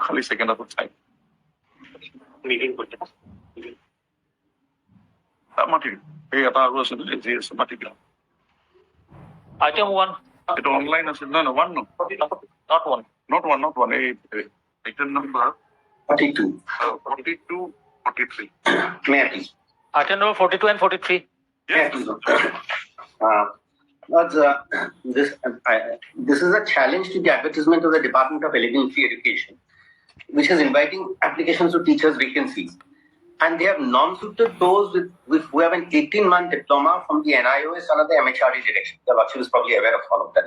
খালি second of time meeting করতে মাটি এই এটা আৰু আছে যে আছে মাটি বিলাক Item 1. এটা অনলাইন আছে না না ওয়ান নো not one এই item number 42. 42 43 May I please? Item number 42 and 43. May I please? This is a challenge to the advertisement of the Department of Elementary Education, which is inviting applications to teachers' vacancies. And they have non-suited those who have an 18-month diploma from the Nios under the MHRD direction. The Lordship is probably aware of all of that.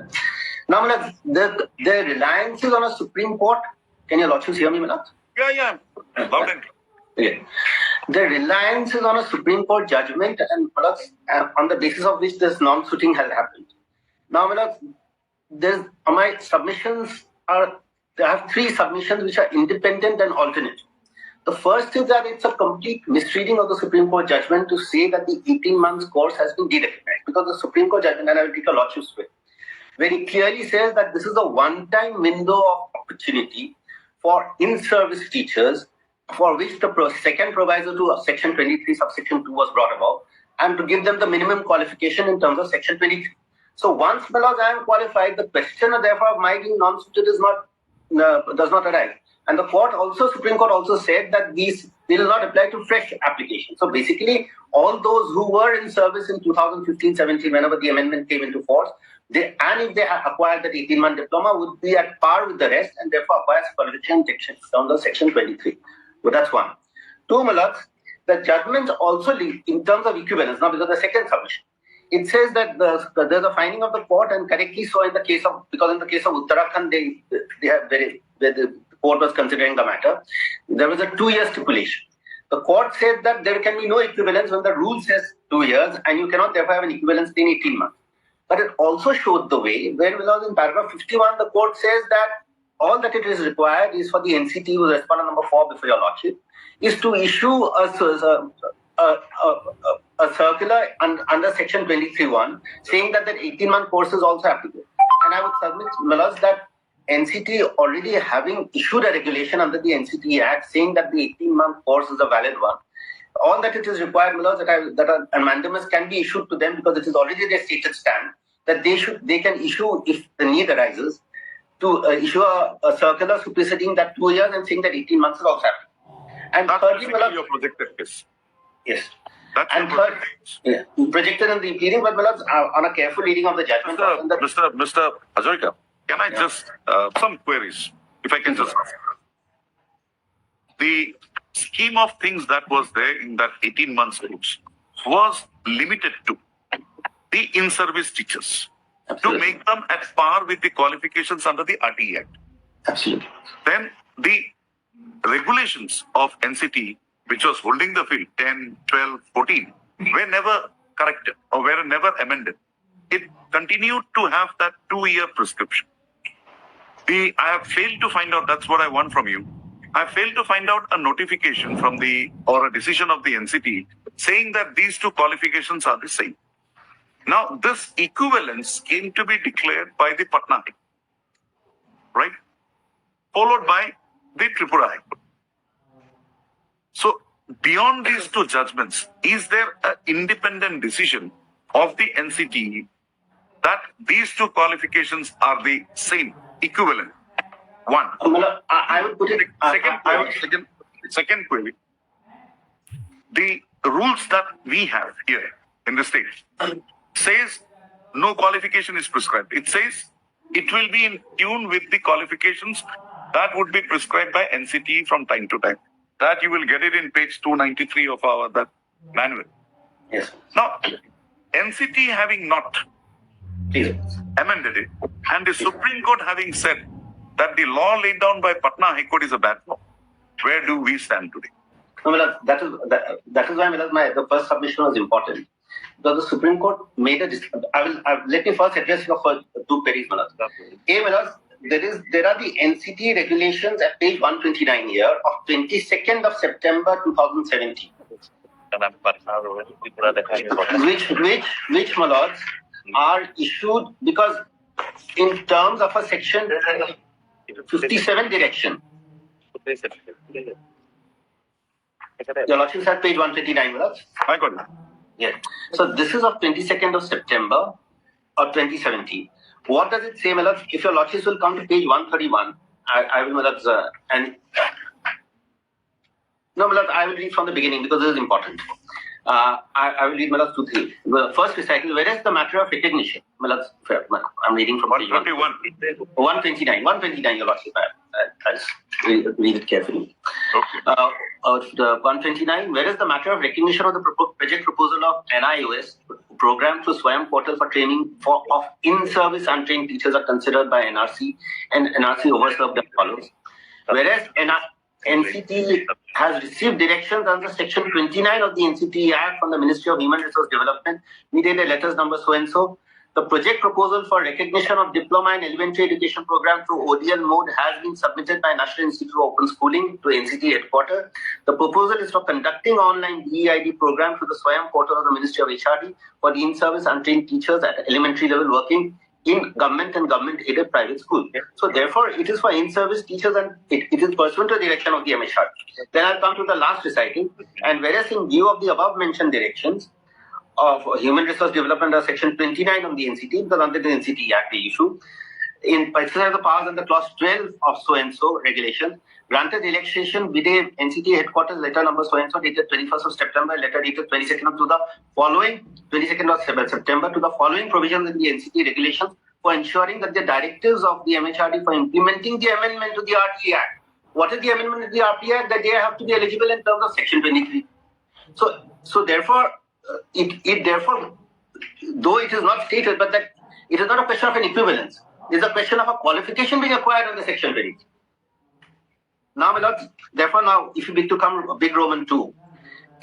Now, Manoj, the reliance is on a Supreme Court. Can your Lordship hear me, Manoj? Yeah. Loud and clear. Yeah. The reliance is on a Supreme Court judgment, and Manoj, on the basis of which this non-suiting has happened. Now, Manoj, my submissions I have 3 submissions which are independent and alternate. The first is that it's a complete misreading of the Supreme Court judgment to say that the 18 months course has been de-recognized, because the Supreme Court judgment, and I will take a Lordship's way, very clearly says that this is a one-time window of opportunity for in-service teachers, for which the second proviso to Section 23, subsection 2 was brought about, and to give them the minimum qualification in terms of Section 23. So once, Manoj, I am qualified, the question, therefore, of my being non-suited does not arise. And the Supreme Court also said that these will not apply to fresh applications. So basically, all those who were in service in 2015-17, whenever the amendment came into force, if they have acquired that 18-month diploma, would be at par with the rest, and therefore acquire qualification under Section 23. So that's one. 2, Malak, the judgment also in terms of equivalence. Now, because the second submission, it says that there's a finding of the court, and correctly so in the case of Uttarakhand, the court was considering the matter. There was a 2-year stipulation. The court said that there can be no equivalence when the rule says 2 years, and you cannot therefore have an equivalence in 18 months. But it also showed the way where, in paragraph 51, the court says that all that it is required is for the NCT, who is respondent number 4 before your Lordship, is to issue a circular under Section 23(1) saying that 18-month course is also applicable. And I would submit, Malaz, that NCT already having issued a regulation under the NCT Act saying that the 18-month course is a valid one. All that it is required, Malaz, that a mandamus can be issued to them, because it is already their stated stand that they can issue, if the need arises, to issue a circular superseding that 2 years and saying that 18 months is also applicable. And that's thirdly, Malaz, your projected case. Yes. That's and third, projected in the pleading, but Malaz, on a careful reading of the judgment. Mr. Hazarika, can I just some queries, if I can just ask. The scheme of things that was there in that 18 months course was limited to the in-service teachers. Absolutely. To make them at par with the qualifications under the RTE Act. Absolutely. Then the regulations of NCT, which was holding the field 10, 12, 14, were never corrected or were never amended. It continued to have that 2-year prescription. I have failed to find out, that's what I want from you. I have failed to find out a notification or a decision of the NCT saying that these 2 qualifications are the same. Now, this equivalence came to be declared by the Patna High Court, right? Followed by the Tripura High Court. So, beyond these 2 judgments, is there an independent decision of the NCT that these 2 qualifications are the same, equivalent? One. I would put it. Second query. The rules that we have here in the state says no qualification is prescribed. It says it will be in tune with the qualifications that would be prescribed by NCT from time to time. That you will get it in page 293 of that manual. Yes. Now, NCT having not amended it, and the Supreme Court having said that the law laid down by Patna High Court is a bad law, where do we stand today? No, that is why the first submission was important. Because the Supreme Court made a let me first address your first 2 queries, Manoj. Manoj, there are the NCT regulations at page 129 here of 22nd of September 2017. which my lords are issued because in terms of a section 57 direction. Your lordships at page 129, my lords. I got it. Yes. So this is of 22nd of September or 2017. What does it say, my lords? If your lordships will come to page 131, I will, my lords, no, my lords, I will read from the beginning because this is important. I will read, my lords, 2, 3. The first recital, whereas the matter of recognition, my lords, I'm reading from page 131. 129, your lordship. I'll read it carefully. Okay. The 129, whereas the matter of recognition of the project proposal of Nios program through Swayam portal for training of in-service untrained teachers are considered by NRC, and NRC overserved as follows. Whereas NCT has received directions under Section 29 of the NCT Act from the Ministry of Human Resource Development, we did a letters number so and so. The project proposal for recognition of diploma in elementary education program through ODL mode has been submitted by National Institute of Open Schooling to NCT headquarters. The proposal is for conducting online DEID program through the Swayam portal of the Ministry of HRD for the in-service untrained teachers at elementary level working in government and government-aided private schools. So therefore, it is for in-service teachers and it is pursuant to the direction of the MHRD. Then I'll come to the last recital. And whereas in view of the above-mentioned directions, of Human Resource Development under Section 29 of the NCT, because under the NCT Act the issue, in exercise the powers under Clause 12 of so-and-so regulation, granted relaxation with a NCT headquarters letter number so-and-so dated 21st of September, letter dated 22nd to the following, 22nd of September to the following provisions in the NCT regulations for ensuring that the directives of the MHRD for implementing the amendment to the RTA Act. What is the amendment to the RTA Act? That they have to be eligible in terms of Section 23. So therefore, it therefore, though it is not stated, but that it is not a question of an equivalence. It is a question of a qualification being acquired under Section 20. Now, my lords, therefore, now, if you bid to come big Roman 2,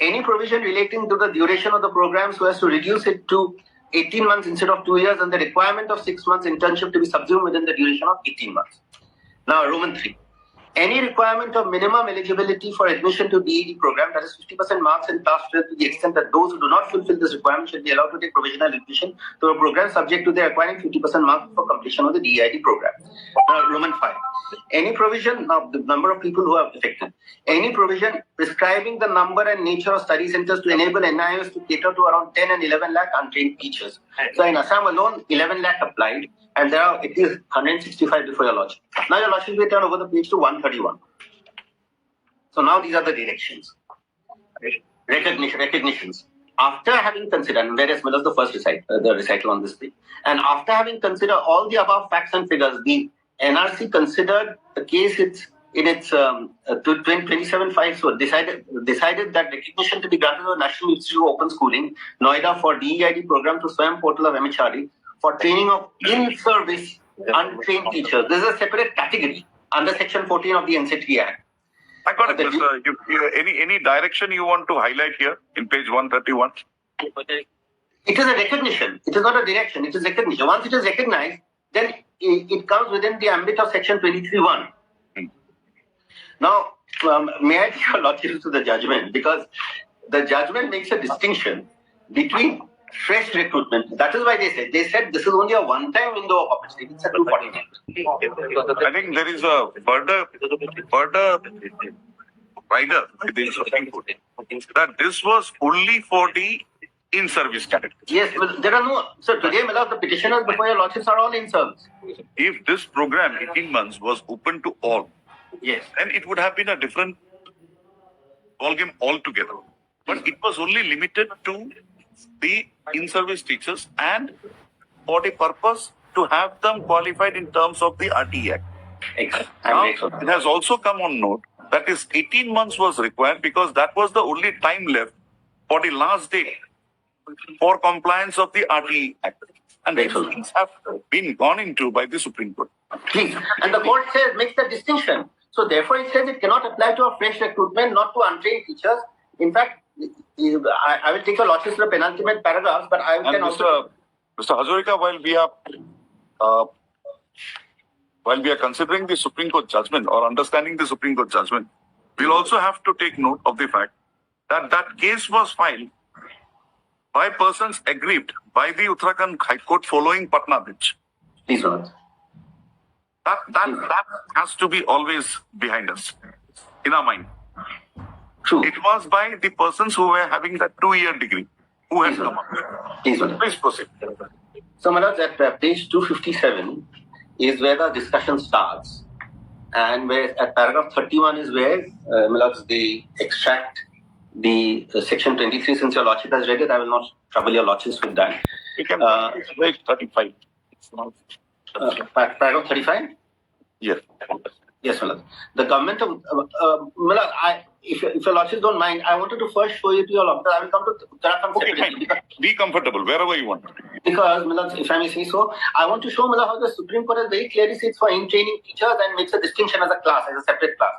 any provision relating to the duration of the program so as to reduce it to 18 months instead of 2 years and the requirement of 6 months internship to be subsumed within the duration of 18 months. Now, Roman 3. Any requirement of minimum eligibility for admission to DED program, that is 50% marks in class 12 to the extent that those who do not fulfill this requirement should be allowed to take provisional admission to a program subject to their acquiring 50% marks for completion of the DEID program. Now, Roman 5. Any provision, now the number of people who are affected, any provision prescribing the number and nature of study centers to enable NIOs to cater to around 10 and 11 lakh untrained teachers. So in Assam alone, 11 lakh applied. And there are at least 165 before your lordship. Now your lordship will turn over the page to 131. So now these are the directions. Recognitions. After having considered, and whereas was the first recital on this page, and after having considered all the above facts and figures, the NRC considered the case in its 27.5, so decided that recognition to be granted to the National Institute of Open Schooling, Noida, for DEID program to Swayam portal of MHRD for training of in-service untrained teachers. This is a separate category under Section 14 of the NCT Act. I got it, sir. Any direction you want to highlight here in page 131? It is a recognition. It is not a direction. It is recognition. Once it is recognized, then it comes within the ambit of Section 23(1). Now, may I take your lordship to the judgment? Because the judgment makes a distinction between fresh recruitment. That is why they said this is only a one-time window of opportunity. It's a 249. I think there is a further rider within Supreme Court that this was only for the in-service category. Yes, but there are no. So today, the petitioners before your lordships are all in service. If this program, 18 months, was open to all, yes, then it would have been a different ballgame altogether. But it was only limited to the in-service teachers and for the purpose to have them qualified in terms of the RTA Act. Now, it has also come on note that is 18 months was required because that was the only time left for the last day for compliance of the RTA Act. And these things have been gone into by the Supreme Court. Please. And the court makes the distinction. So therefore it says it cannot apply to a fresh recruitment, not to untrained teachers. In fact, I will take a lordship to the penultimate paragraphs, but I can also... Mr. Hazarika, while we are considering the Supreme Court judgment or understanding the Supreme Court judgment, we'll also have to take note of the fact that case was filed by persons aggrieved by the Uttarakhand High Court following Patna bench. Please, Manoj. That has to be always behind us, in our mind. True. It was by the persons who were having that 2-year degree who had Please, come Manoj. up. Please, Manoj. Please proceed. So, Manoj, at page 257 is where the discussion starts, and where at paragraph 31 is where Manoj, they extract the section 23. Since your lordship has read it, I will not trouble your lordships with that. We can page 35. It's not. Paragraph 35. Yes. Yes, Manoj. The government of Manoj, if your lordships don't mind, I wanted to first show you to your lordship. I will come to Uttarakhand Okay, separately. fine. Be comfortable wherever you want. Because, Manoj, if I may say so, I want to show Manoj how the Supreme Court has very clearly said for in-training teachers and makes a distinction as a class, as a separate class.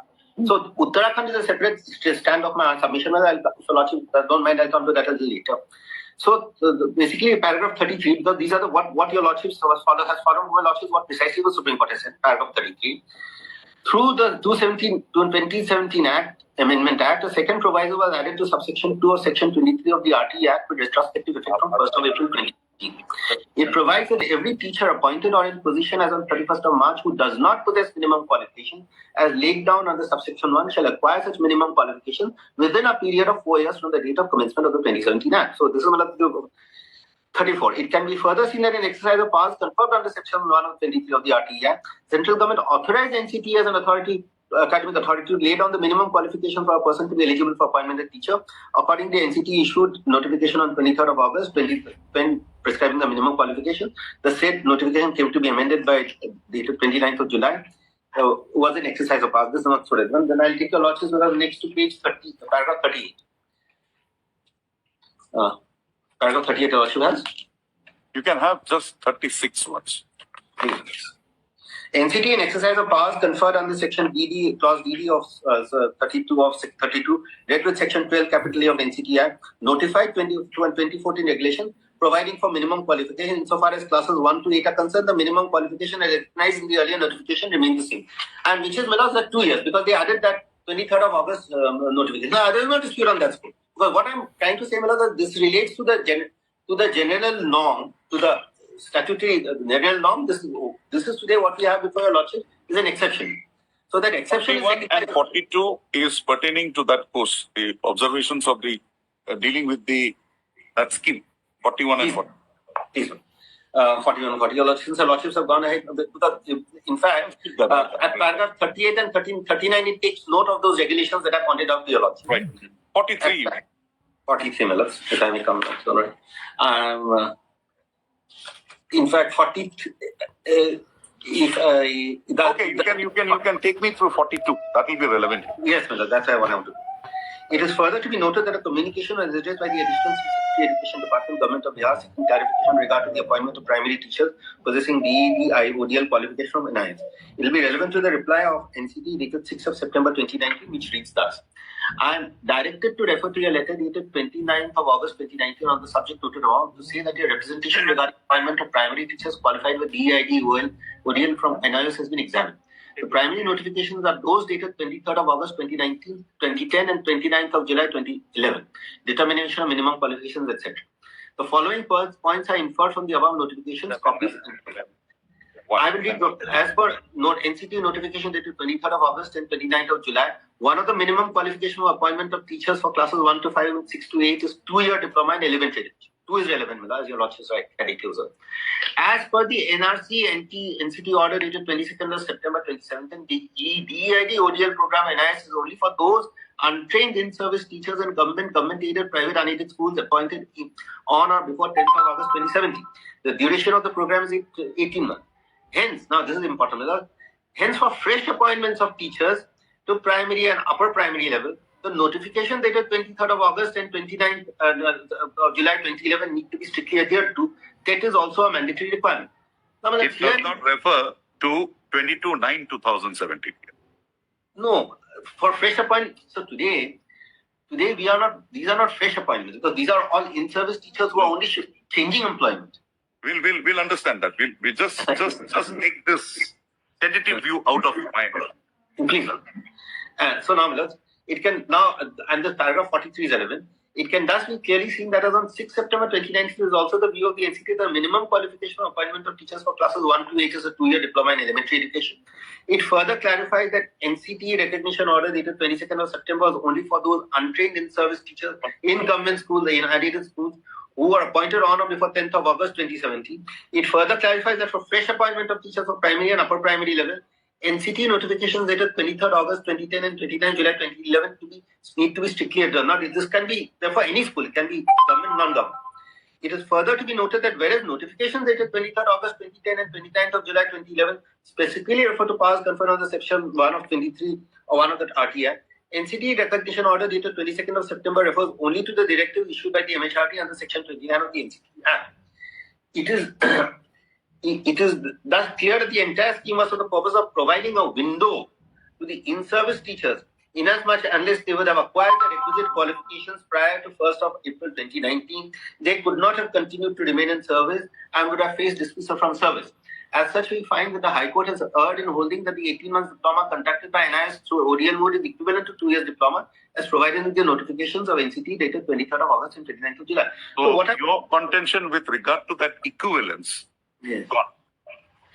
So, Uttarakhand is a separate stand of my submission. If your lordship don't mind, I'll come to that a little later. So, basically, paragraph 33, because these are the what your lordship has followed my lordship, what precisely the Supreme Court has said, paragraph 33. Through the 2017 Amendment Act, a second proviso was added to subsection 2 of section 23 of the RTE Act with retrospective effect from 1st of April 2018. It provides that every teacher appointed or in position as on 31st of March who does not possess minimum qualification as laid down under subsection 1 shall acquire such minimum qualification within a period of 4 years from the date of commencement of the 2017 Act. So this is 34. It can be further seen that in exercise of powers conferred under section 1 of 23 of the RTE Act, central government authorized NCT as an authority, academic authority, to lay down the minimum qualification for a person to be eligible for appointment as teacher. Accordingly, NCT issued notification on 23rd of August 2020 prescribing the minimum qualification. The said notification came to be amended by dated 29th of July. Was an exercise of powers. This is not so relevant. Then I'll take your lordships next to page 30, paragraph 38. Paragraph 38 also has. You can have just 36 words. NCT in exercise of powers conferred under section BD, clause DD of 32 of 32, read with section 12 capital A of NCT Act, notified 2014 regulation providing for minimum qualification insofar as classes 1 to 8 are concerned. The minimum qualification as recognized in the earlier notification remains the same, and which is at 2 years because they added that 23rd of August notification. Now, there is no dispute on that score. Because what I'm trying to say, that this relates to the general norm, to the statutory general norm. This is today what we have before your lordship is an exception. So that exception 41 and 42 is pertaining to that post, the observations of the dealing with that scheme. 41 and 40. Please. 41 and 40. Your lordships have gone ahead. Because in fact, at paragraph 38 and 39, it takes note of those regulations that I pointed out to your lordship. Right. 43. 43 millets, if I may come back. All right. In fact, 40. Okay, you can take me through 42. That will be relevant. Yes, Miller, that's what I want to do. It is further to be noted that a communication was addressed by the Additional Secretary Education Department, Government of Bihar, seeking clarification regarding the appointment of primary teachers possessing DED, ODL qualification from Nios. It will be relevant to the reply of NCT dated 6th of September 2019, which reads thus. I am directed to refer to your letter dated 29th of August 2019 on the subject noted above to say that your representation regarding appointment of primary teachers qualified with DED, ODL from Nios has been examined. The primary notifications are those dated 23rd of August 2019, 2010 and 29th of July 2011. Determination of minimum qualifications, etc. The following points are inferred from the above notifications. Copies. I will read as per NCT notification dated 23rd of August and 29th of July. One of the minimum qualification for appointment of teachers for classes 1 to 5 and 6 to 8 is 2-year diploma in elementary education. 2 is relevant, as your lordship right, as per the NRC NCT order dated 22nd of September 2017, the DED ODL program NIS is only for those untrained in-service teachers and government-aided private unaided schools appointed on or before 10th of August 2017. The duration of the program is 18 months. Hence, now this is important, hence for fresh appointments of teachers to primary and upper primary level, the notification dated 23rd of August and 29th of July 2011 need to be strictly adhered to. That is also a mandatory requirement. Now, it does not refer to 22/9/2017. No, for fresh appointments. So today we are not. These are not fresh appointments because these are all in-service teachers who are only changing employment. We'll understand that. We'll just take this tentative view out of mind. Please. So now, it can now, and this paragraph 43 is relevant. It can thus be clearly seen that as on 6 September 2019 is also the view of the NCT the minimum qualification of appointment of teachers for classes 1 to 8 is a 2-year diploma in elementary education. It further clarifies that NCT recognition order dated 22nd of September was only for those untrained in-service teachers in government schools, the United schools, who were appointed on or before 10th of August 2017. It further clarifies that for fresh appointment of teachers for primary and upper primary level, NCT notifications dated 23rd August 2010 and 29 July 2011 need to be strictly adhered. Now, this can be, therefore, any school, it can be government, non-government. It is further to be noted that whereas notifications dated 23rd August 2010 and 29th of July 2011 specifically refer to powers conferred on the section 1 of 23 or 1 of the RT Act, NCT recognition order dated 22nd of September refers only to the directive issued by the MHRD under section 29 of the NCT Act. It is thus clear that the entire scheme was for the purpose of providing a window to the in-service teachers, inasmuch unless they would have acquired the requisite qualifications prior to 1st of April 2019, they could not have continued to remain in service and would have faced dismissal from service. As such, we find that the High Court has erred in holding that the 18 months diploma conducted by NIS through ODL mode is equivalent to 2 years diploma, as provided in the notifications of NCT dated 23rd of August and 29th of July. So what your contention with regard to that equivalence? Yes. Gone.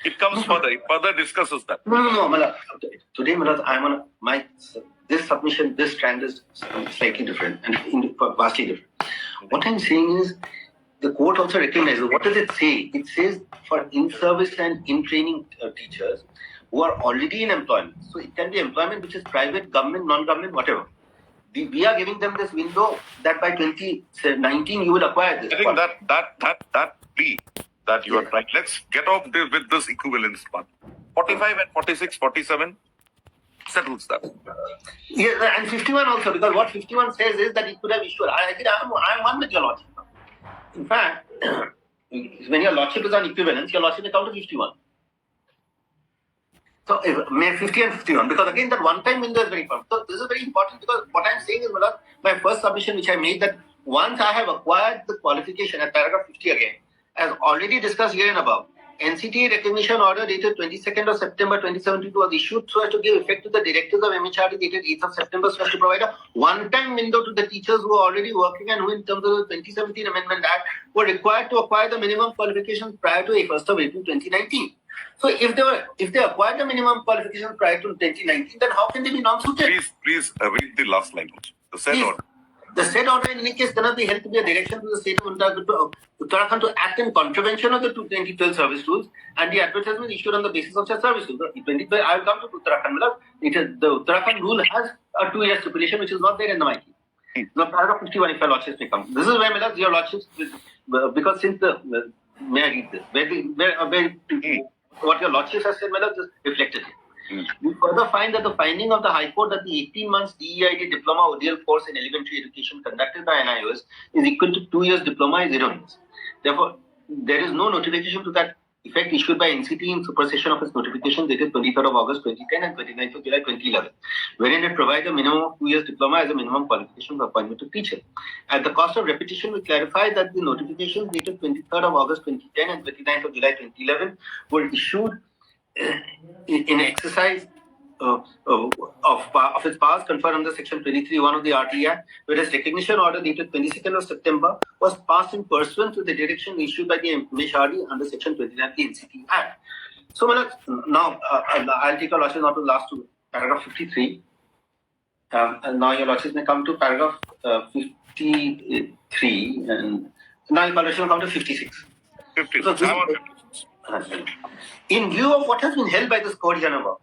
It comes further. It further discusses that. No, Malak. Today, Malak, I'm on this submission, this strand is slightly different and vastly different. What I'm saying is, the court also recognizes, what does it say? It says for in-service and in-training teachers who are already in employment. So it can be employment which is private, government, non-government, whatever. We are giving them this window that by 2019 you will acquire this. I think that plea that you are trying. Let's get off with this equivalence part. 45 and 46, 47 settles that. Yeah, and 51 also, because what 51 says is that it could have issued. I'm one with your lordship. In fact, when your lordship is on equivalence, your lordship may come to 51. So, may 50 and 51, because again, that one-time window is very important. So, this is very important because what I'm saying is, Malak, my first submission which I made, that once I have acquired the qualification at paragraph 50 again, as already discussed here and above, NCT recognition order dated 22nd of September 2017 was issued so as to give effect to the directives of MHRD dated 8th of September so as to provide a one-time window to the teachers who are already working and who in terms of the 2017 Amendment Act were required to acquire the minimum qualifications prior to 1st of April 2019. So if they acquired the minimum qualifications prior to 2019, then how can they be non-suited? Please read the last line. The said order. The said order in any case cannot be held to be a direction to the state of Uttarakhand to act in contravention of the 2012 service rules and the advertisement issued on the basis of such service rules. I will come to Uttarakhand. The Uttarakhand rule has a 2-year stipulation which is not there in the MIT. Now, paragraph 51, if your lordships may come. This is where, Milad, your lordships, because since may I read this? What your lordships has said, Milad, is reflected here. We further find that the finding of the High Court that the 18 months DEID diploma ODL course in elementary education conducted by Nios is equal to 2 years diploma is erroneous. Therefore, there is no notification to that effect issued by NCT in supersession of its notification dated 23rd of August 2010 and 29th of July 2011, wherein it provides a minimum of 2 years diploma as a minimum qualification for appointment of teacher. At the cost of repetition, we clarify that the notifications dated 23rd of August 2010 and 29th of July 2011 were issued in exercise of its powers conferred under Section 23(1) of the RT Act, whereas recognition order dated 22nd of September was passed in pursuant to the direction issued by the MHRD under Section 29 of the NCT Act. So, now I'll take your losses now to the last two, paragraph 53. And now your losses may come to paragraph 53, and now your losses will come to 56. 56. So in view of what has been held by this court here above,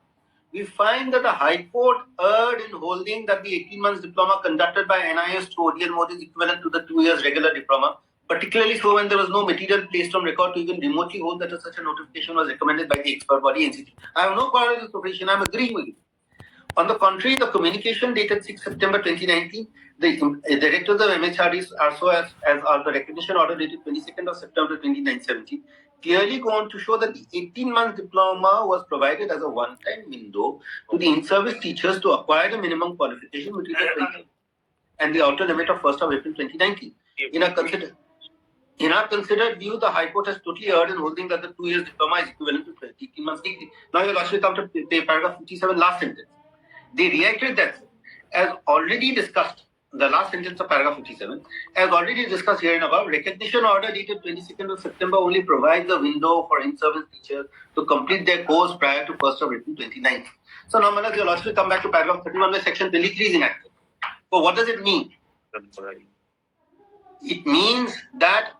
we find that the High Court erred in holding that the 18 months diploma conducted by NIS through ODL mode is equivalent to the 2 years regular diploma, particularly so when there was no material placed on record to even remotely hold that such a notification was recommended by the expert body NCT. I have no quarrel with this proposition, I am agreeing with you. On the contrary, the communication dated 6 September 2019, the directives of MHRDs are so as are the recognition order dated 22nd of September 2017, clearly go on to show that the 18-month diploma was provided as a one-time window to the in-service teachers to acquire the minimum qualification between the and the outer limit of 1st of April 2019. In our considered view, the High Court has totally erred in holding that the 2 years diploma is equivalent to 18 months degree. Now, you'll actually come to paragraph 57, last sentence. They reiterated that as already discussed, the last sentence of paragraph 57, as already discussed here and above, recognition order dated 22nd of September only provides a window for in-service teachers to complete their course prior to 1st of April 29th. So now, Manas, you'll also come back to paragraph 31 where section 23 is enacted. So what does it mean? It means that,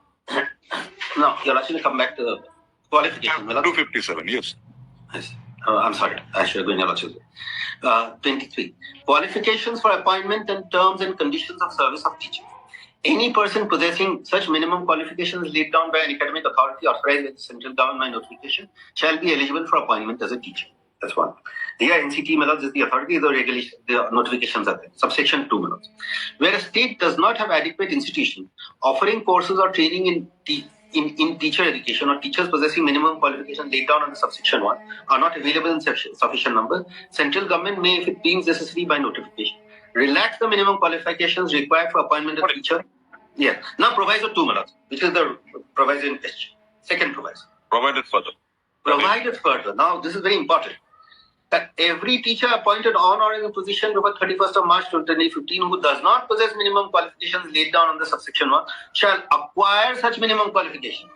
now you'll actually come back to the qualification. 257, yes. Yes. I'm sorry, I should have been able 23. Qualifications for appointment and terms and conditions of service of teacher. Any person possessing such minimum qualifications laid down by an academic authority authorized by the central government by notification shall be eligible for appointment as a teacher. That's one. Here, NCT methods is the authority, the regulation, the notifications are there. Subsection 2 methods. Where a state does not have adequate institution offering courses or training in teacher education, or teachers possessing minimum qualifications laid down under subsection 1 are not available in sufficient number, central government may, if it deems necessary by notification, relax the minimum qualifications required for appointment of teacher. Yeah. Now proviso 2 methods, which is the proviso in question. Second proviso. Provided further. Provided further. Now this is very important. That every teacher appointed on or in a position before 31st of March 2015 who does not possess minimum qualifications laid down under subsection 1 shall acquire such minimum qualification.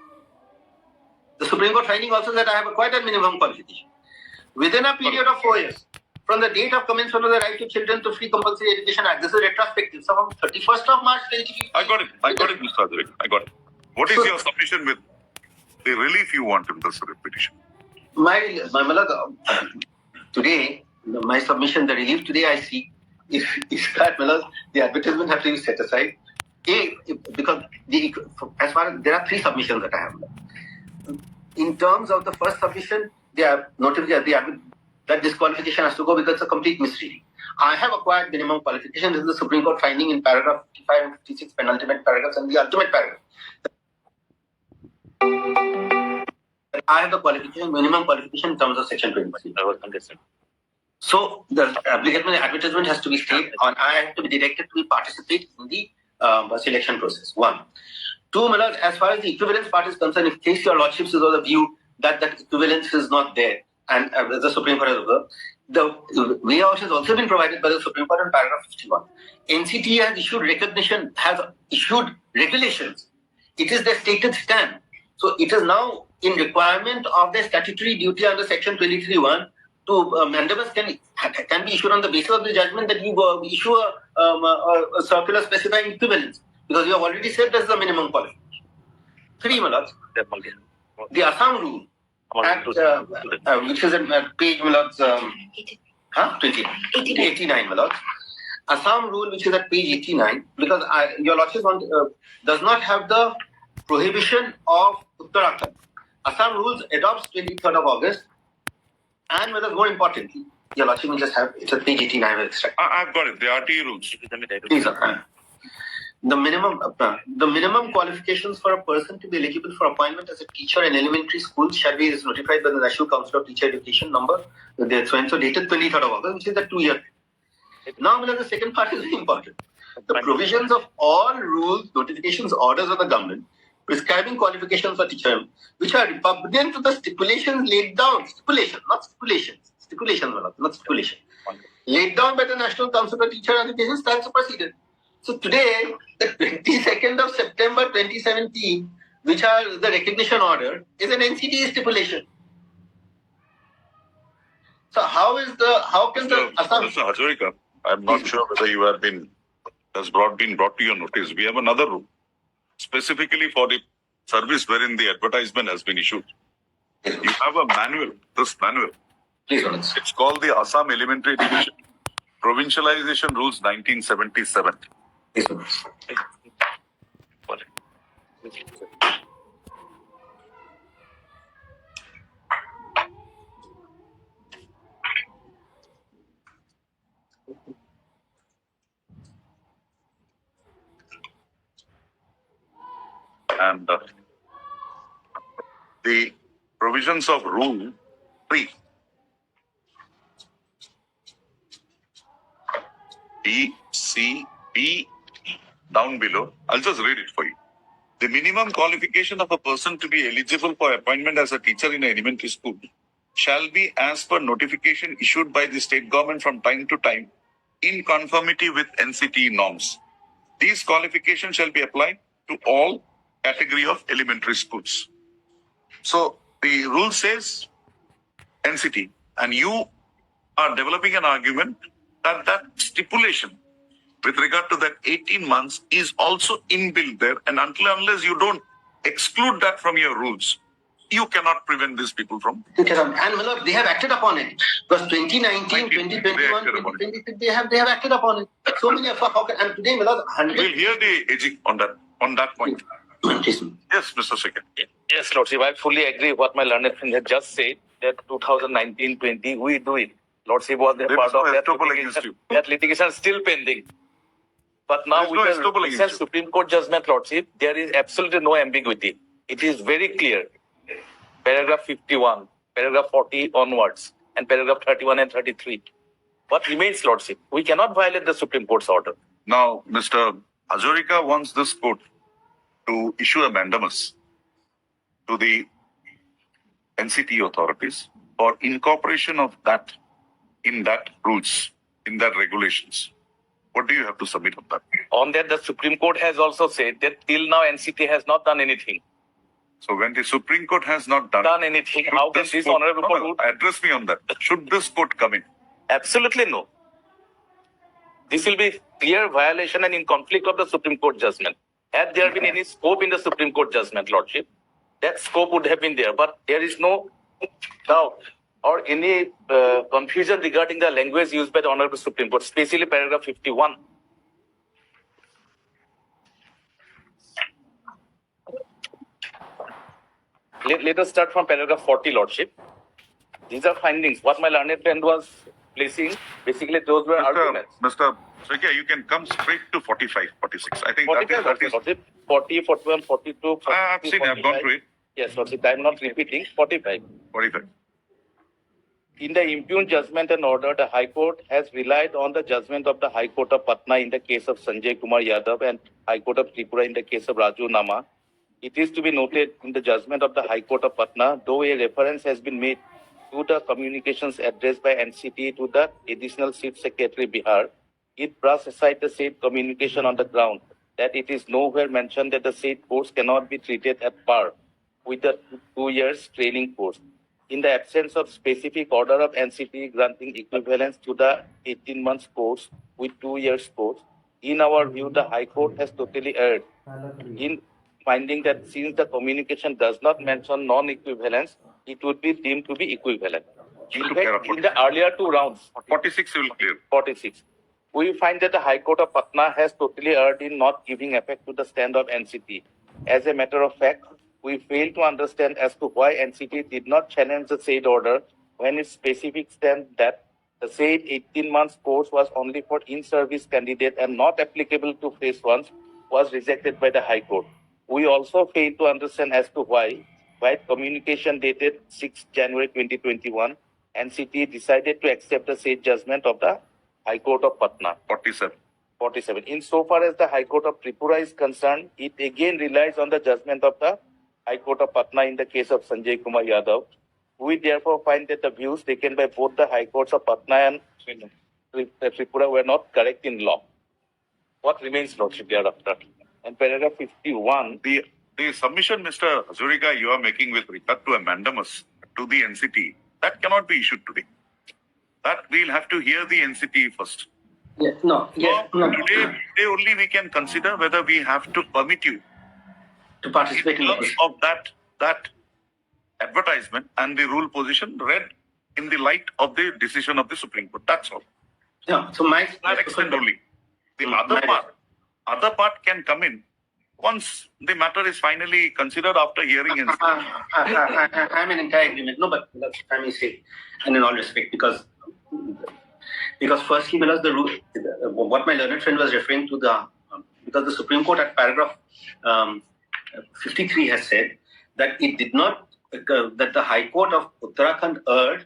The Supreme Court finding also that I have acquired that minimum qualification within a period of 4 years from the date of commencement of the Right to Children to Free Compulsory Education Act. This is retrospective. So from 31st of March 2015. I got it, Mr. Adhik. I got it. What is your submission with the relief you want in this petition? My today, my submission, the relief today I seek is that the advertisement has to be set aside. Because as far as there are 3 submissions that I have. In terms of the first submission, they are notified that disqualification has to go because it's a complete misreading. I have acquired minimum qualification. This is the Supreme Court finding in paragraph 55 and 56 penultimate paragraphs and the ultimate paragraph. I have the qualification, minimum qualification in terms of section 20. So the advertisement has to be stated, and I have to be directed to participate in the selection process. 1. 2, as far as the equivalence part is concerned, if case your lordships is of the view that that equivalence is not there, and the Supreme Court has observed, the way out has also been provided by the Supreme Court in paragraph 51. NCT has issued regulations. It is their stated stand. So it is now in requirement of their statutory duty under section 23(1) to mandamus can be issued on the basis of the judgment that you issue a circular specifying equivalence, because you have already said that's the minimum qualification. 3, the Assam rule, which is at page 89, Assam rule, which is at page 89, because your lordship does not have the prohibition of Uttarakhand. Assam rules adopts 23rd of August, and more importantly, your lordship will just have it's at page 89 extract. I've got it. The RTE rules. Please, the minimum qualifications for a person to be eligible for appointment as a teacher in elementary schools shall be notified by the National Council of Teacher Education number so dated 23rd of August, which is the 2-year. Now, the second part is very important. The provisions of all rules, notifications, orders of the government prescribing qualifications for teacher, which are repugnant to the stipulations laid down, stipulation, laid down by the National Council for Teacher Education, stand superseded. So today, the 22nd of September 2017, which are the recognition order, is an NCT stipulation. So how can the Assam... Mr. Hazarika, I'm not sure whether you have been brought to your notice. We have another rule specifically for the service wherein the advertisement has been issued. You have a manual, this manual. Please, it's called the Assam Elementary Division Provincialization Rules 1977. Please, and the provisions of Rule 3. B, C, B, down below. I'll just read it for you. The minimum qualification of a person to be eligible for appointment as a teacher in an elementary school shall be as per notification issued by the state government from time to time, in conformity with NCT norms. These qualifications shall be applied to all category of elementary schools. So the rule says NCT, and you are developing an argument that that stipulation with regard to that 18 months is also inbuilt there, and unless you don't exclude that from your rules, you cannot prevent these people from. And Malak, they have acted upon it. Because 2019, 2021, 2023, they have acted upon it. So many of our, and today, Malak, 100. We'll hear the AG on that point. Yes, Mr. Shekhar. Yes, Lordship, I fully agree with what my learned friend had just said, that 2019-20, we do it. Lordship was a There part is no of that estoppel litigation. against you. That litigation is still pending. But now There is no with estoppel the against recent you. Supreme Court judgment, Lordship, there is absolutely no ambiguity. It is very clear. Paragraph 51, paragraph 40 onwards, and paragraph 31 and 33. What remains, Lordship? We cannot violate the Supreme Court's order. Now, Mr. Hazarika wants this court to issue a mandamus to the NCT authorities for incorporation of that in that rules, in that regulations. What do you have to submit on that? On that, the Supreme Court has also said that till now NCT has not done anything. So when the Supreme Court has not done Anything, should how can this court- honorable No, court? address me on that. Should this court come in? Absolutely no. This will be clear violation and in conflict of the Supreme Court judgment. Had there been any scope in the Supreme Court judgment, Lordship, that scope would have been there. But there is no doubt or any confusion regarding the language used by the Honorable Supreme Court, especially paragraph 51. Let us start from paragraph 40, Lordship. These are findings. What my learned friend was placing, basically those were arguments. Mr. Shekhar, you can come straight to 45, 46. I think 45, that is Lordship. 40, 41, 42, 43, I've seen, I've gone through it. Yes, Lordship. I am not repeating. 45. 45. In the impugned judgment and order, the High Court has relied on the judgment of the High Court of Patna in the case of Sanjay Kumar Yadav and High Court of Tripura in the case of Raju Nama. It is to be noted in the judgment of the High Court of Patna, though a reference has been made to the communications addressed by NCT to the Additional Chief Secretary Bihar, it brushed aside the said communication on the ground that it is nowhere mentioned that the said course cannot be treated at par with the 2 years training course. In the absence of specific order of NCT granting equivalence to the 18 months course with 2 years course, in our view, the High Court has totally erred in finding that since the communication does not mention non-equivalence, it would be deemed to be equivalent. In fact, in the earlier two rounds, 46 will clear. 46, we find that the High Court of Patna has totally erred in not giving effect to the stand of NCT. As a matter of fact, we fail to understand as to why NCT did not challenge the said order when its specific stand that the said 18 months course was only for in-service candidate and not applicable to phase ones was rejected by the High Court. We also fail to understand as to why communication dated 6 January 2021, NCT decided to accept the said judgment of the High Court of Patna. 47. 47. Insofar as the High Court of Tripura is concerned, it again relies on the judgment of the High Court of Patna in the case of Sanjay Kumar Yadav. We therefore find that the views taken by both the High Courts of Patna and Tripura were not correct in law. What remains, Lordship, thereafter? And paragraph 51. The submission, Mr. Hazarika, you are making with regard to a mandamus to the NCT, that cannot be issued today. That we'll have to hear the NCT first. Yes, no. Today only we can consider whether we have to permit you To participate in terms of that advertisement and the rule position read in the light of the decision of the Supreme Court. That's all. Yeah, so my To that extent only. The other part can come in once the matter is finally considered after hearing NCT. I'm in entire agreement. No, but if I may say, and in all respect, because firstly, because the rule, what my learned friend was referring to, because the Supreme Court at paragraph 53 has said that it did not, that the High Court of Uttarakhand erred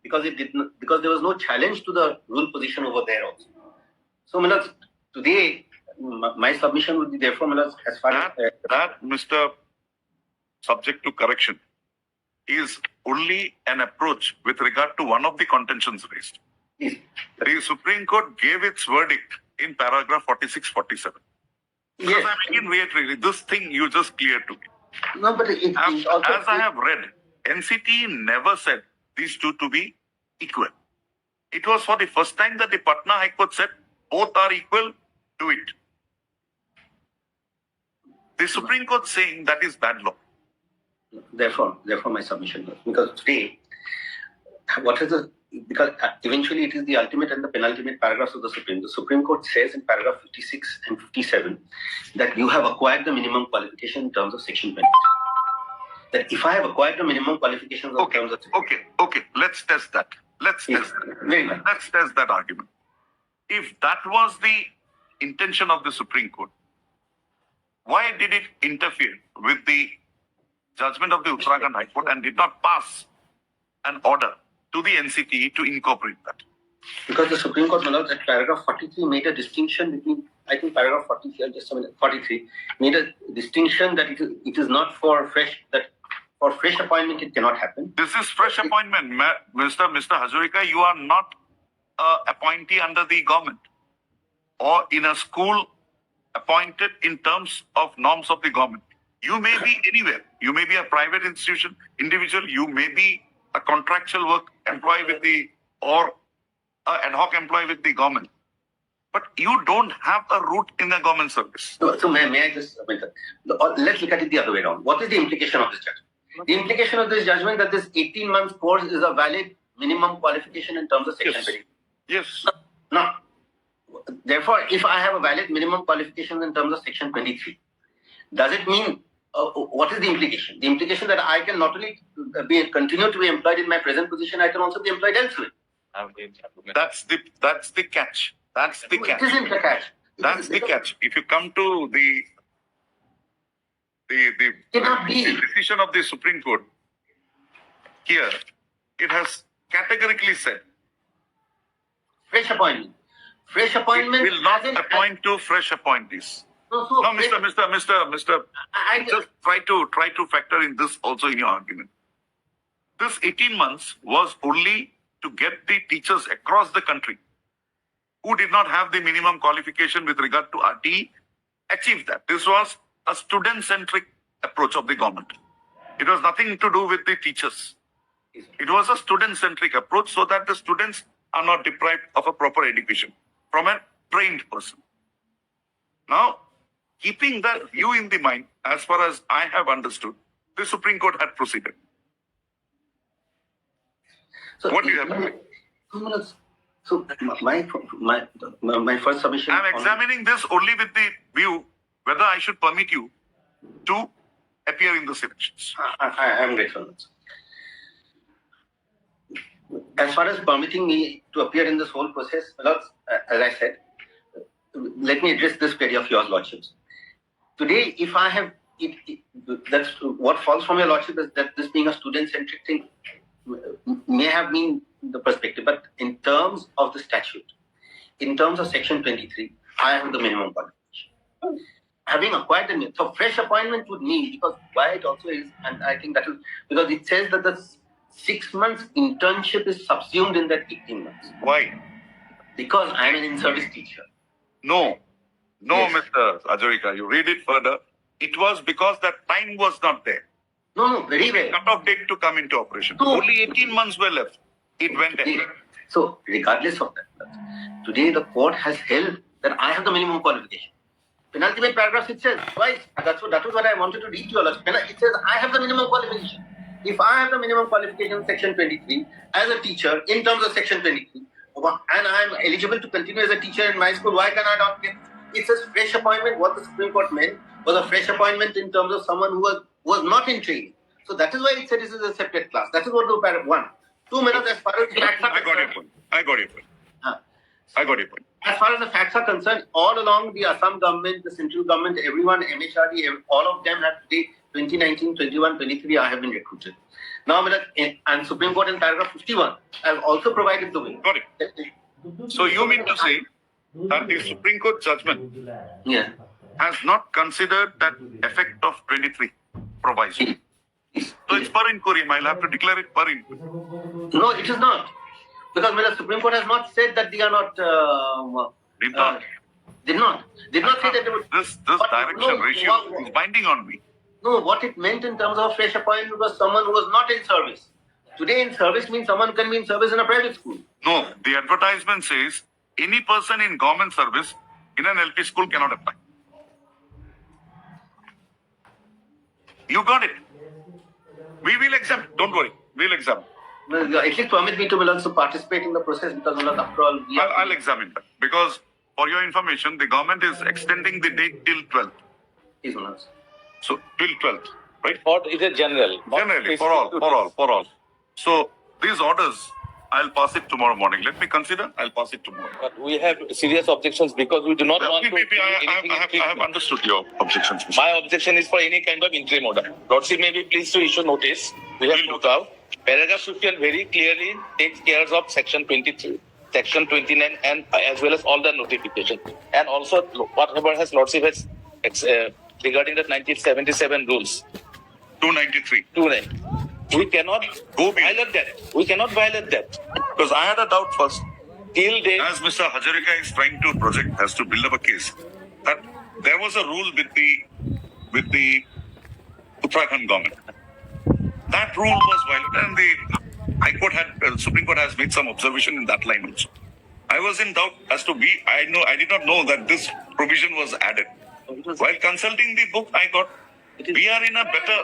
because there was no challenge to the rule position over there also. So, Milas, today, my submission would be therefore, Milas, as far as that, Mr. Subject to correction, is only an approach with regard to one of the contentions raised. Yes. The Supreme Court gave its verdict in paragraph 46-47. Because Yes. I'm again reiterating, this thing you just cleared to me. No, but it also. As I have read, NCT never said these two to be equal. It was for the first time that the Patna High Court said both are equal, do it. The Supreme Court saying that is bad law. Therefore, my submission was because today, because eventually it is the ultimate and the penultimate paragraphs of the Supreme. The Supreme Court says in paragraph 56 and 57 that you have acquired the minimum qualification in terms of Section 20. That if I have acquired the minimum qualifications in terms of Okay. Let's test that. Very well. Let's test that argument. If that was the intention of the Supreme Court, why did it interfere with the judgment of the Uttarakhand High Court and did not pass an order to the NCT to incorporate that? Because the Supreme Court, at paragraph 43 made a distinction between, I think paragraph 43 made a distinction that it is not for fresh, that for fresh appointment it cannot happen. This is fresh appointment. Mr. Hazarika, you are not an appointee under the government or in a school appointed in terms of norms of the government. You may be anywhere. You may be a private institution, individual. You may be a contractual work employee with the, or an ad hoc employee with the government. But you don't have a root in the government service. So may I just, let's look at it the other way around. What is the implication of this judgment? The implication of this judgment that this 18 months course is a valid minimum qualification in terms of Section 20. Yes. Now, therefore, if I have a valid minimum qualification in terms of Section 23, does it mean, what is the implication? The implication that I can not only continue to be employed in my present position, I can also be employed elsewhere. That's the catch. That's the catch. It isn't the catch. That's the catch. If you come to the decision of the Supreme Court, here, it has categorically said, fresh appointment. Fresh appointment will not appoint to fresh appointees. No, Mr. I just try to factor in this also in your argument. This 18 months was only to get the teachers across the country who did not have the minimum qualification with regard to RTE achieve that. This was a student-centric approach of the government. It was nothing to do with the teachers. It was a student-centric approach so that the students are not deprived of a proper education from a trained person. Now, keeping that view in the mind, as far as I have understood, the Supreme Court had proceeded. So, what do you have? So my first submission. I am examining this only with the view whether I should permit you to appear in the elections. I am grateful. As far as permitting me to appear in this whole process, as I said, let me address this query of yours, Lordships. Today, if I have, that's what falls from your Lordship is that this being a student-centric thing may have been the perspective, but in terms of the statute, in terms of Section 23, I have the minimum qualification. Having acquired the so fresh appointment would mean, because why it also is, and I think that is because it says that the 6 months internship is subsumed in that 18 months. Why? Because I am an in-service teacher. No, Yes. Mr. Ajorika, you read it further. It was because that time was not there. No, very well. Cut-off date to come into operation. No. Only 18 months were left. It went ahead. So, regardless of that, today the court has held that I have the minimum qualification. Penultimate paragraph it says twice. That was what I wanted to read to you. It says I have the minimum qualification. If I have the minimum qualification, Section 23, as a teacher in terms of Section 23, and I am eligible to continue as a teacher in my school, why can I not get? It says fresh appointment. What the Supreme Court meant was a fresh appointment in terms of someone who was not in training. So that is why it said this is a separate class. That is what the paragraph 1. 2 minutes as far as facts are I got your point. I got your point. As far as the facts are concerned, all along the Assam government, the central government, everyone, MHRD, all of them have today 2019, 21, 23, I have been recruited. Now, and Supreme Court in paragraph 51 has also provided the way. Got it. So you mean to say that the Supreme Court judgment has not considered that effect of 23 provision? So it's per inquiry. I'll have to declare it per inquiry. No, it is not. Because when the Supreme Court has not said that they are not. Did not. Did not say that they would. This But direction no, ratio is binding on me. No, what it meant in terms of fresh appointment was someone who was not in service. Today, in service means someone can be in service in a private school. No, the advertisement says any person in government service in an LP school cannot apply. You got it. We will examine. Don't worry. We'll examine. Well, at least permit me to also participate in the process because after all, we are. I'll examine that. Because for your information, the government is extending the date till 12th. Please, Manoj. So till 12th, right? Or is it general? Not Generally, specific for all. So these orders, I'll pass it tomorrow morning. Let me consider. I'll pass it tomorrow. But we have serious objections because we do not want to. Maybe do I anything in have treatment. understood your objections. Mr. My objection is for any kind of interim order. Lordship may be pleased to issue notice. We have Will put out. Paragraph 15 very clearly takes care of section 23, section 29, and as well as all the notifications. And also whatever has Lordship has regarding the 1977 rules. 293. 29. We cannot Go beyond. violate that. We cannot violate that. Because I had a doubt first. Till date, As Mr. Hajarika is trying to project, has to build up a case, that there was a rule with the Uttarakhand government. That rule was violated, and the High Court Supreme Court has made some observation in that line also. I was in doubt as to I did not know that this provision was added. While consulting the book, I got we are in a better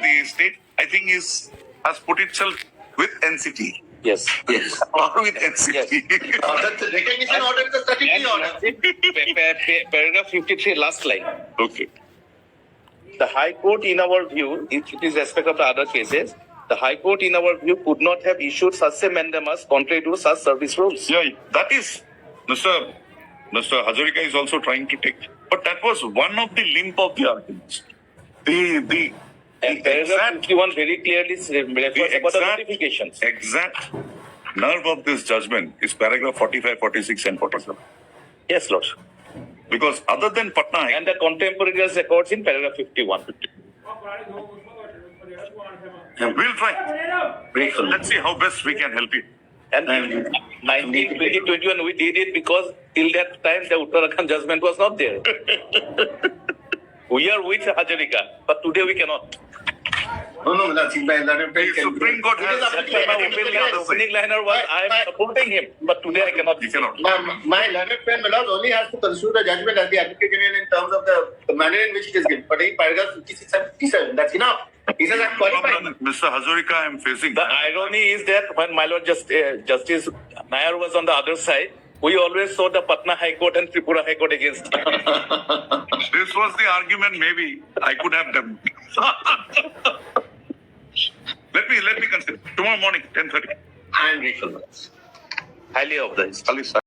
the state. I think has put itself with NCT. yes. Yes. Or with NCT. That's the recognition order is a statutory order. Paragraph 53, last line. Okay. The High Court, in our view, if it is respect of the other cases, the High Court, in our view, could not have issued such a mandamus contrary to such service rules. Yeah, that is Mr. Hajarika is also trying to take, but that was one of the limp of the arguments. The And paragraph 51 very clearly refers about the notifications. exact nerve of this judgment is paragraph 45, 46, and 47. Yes, Lord. Because other than Patna, And the contemporaneous records in paragraph 51. we'll try. Let's see how best we can help you. And 2021, we did it because till that time the Uttarakhand judgment was not there. We are with Hajarika, but today we cannot. No, that's in The Supreme Court has That's why my opening liner was, I am supporting him, but today I cannot. You cannot. My learned friend Manoj only has to construe the judgment as the Advocate General in terms of the manner in which it is given. But in paragraph 56 and 57, that's enough. He says I'm qualified. Mr. Hajarika, I am facing. The irony is that when my Lord Justice Nair was on the other side, we always saw the Patna High Court and Tripura High Court against him. This was the argument maybe I could have done. Let me consider. Tomorrow morning, 10:30. I am grateful. Highly of this. Ali, sir.